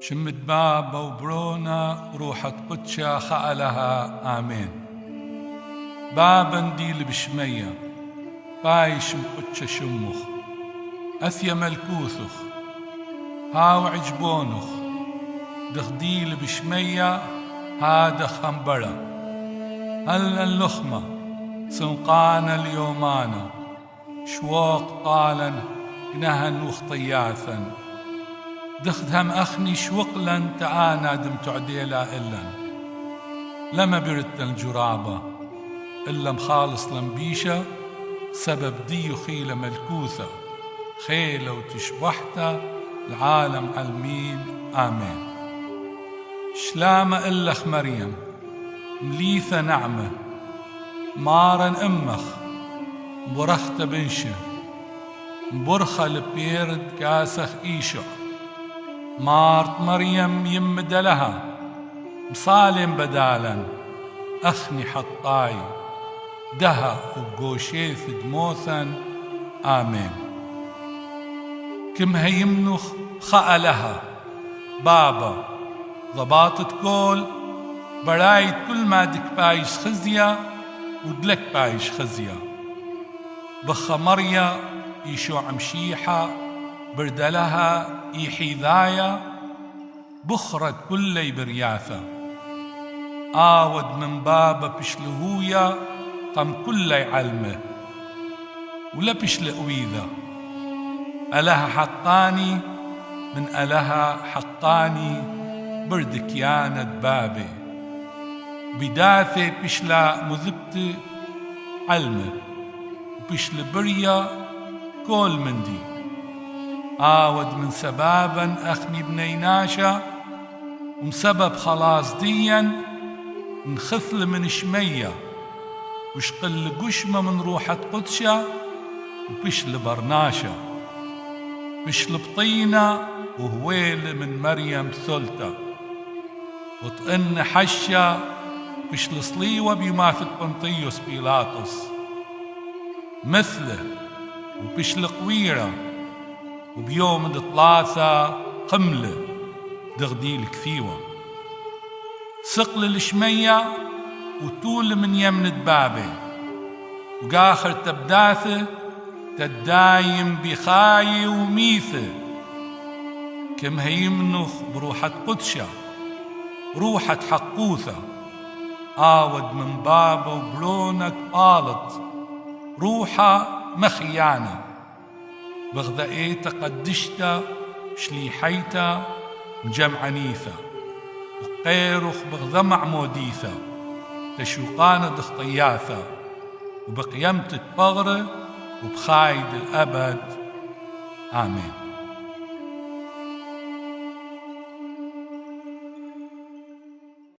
شمت بابا وبرونا روحة قدشة خألها آمين. بابا نديل بشمية بايش مقدشة شمخ أثيا ملكوثخ هاو عجبونخ دخديل بشمية هادا خنبرة هلا اللخمة سنقانا اليومانا شواق طالا نهن وخطياثا دخدهم أخني شوقلا تعانا دمت عديلا إلا لما برت الجرابة إلا مخالص لمبيشة سبب دي خيلة ملكوثة خيلة وتشبحتا العالم علمين آمين. شلامة إلخ مريم مليثة نعمة مارن أمخ برخت بنشه برخة لبيرد كاسخ إيشع مارت مريم يمد لها مصالم بدالا أخني حطاي دها وقوشيث دموثا آمين. كم هيمنخ خألها بابا ضباطت كل برايت كل ما دك بايش خزية ودلك بايش خزية بخ مريا يشوع مشيحة بردلها يحيذايا بخرت كل برياثة آود من بابا بشلهويا قم كل علمه ولا بشلقويذا ألها حطاني من ألها حطاني بردك ياند بابي بداثي بشلا مذبت علمه بشل بريا كل مندي آود من سبابا أخني بنيناشا ومسبب خلاص ديا نخثل من شمية وشقل قشمة من روحة قدشة وبشل برناشا بشل بطينة وهويل من مريم ثلتة وطئن حشة بشل صليوة بماثل بنطيوس بيلاطس مثله وبشل قويرة وبيوم الثلاثة قملة دغديل كثيوة سقل الشمية وطول من يمن دبابة وقاخر تبداثة تدايم بخاي وميثة كم هيمنخ بروحة قدشة روحة حقوثة آود من بابا وبرونك قالت روحة مخيانة بغذائيتا قدشتا شليحيتا مجمع نيثة وقيرخ بغذا معموديثة تشوقانة دخطياثة وبقيمت بغرة وبخايد الأبد آمين.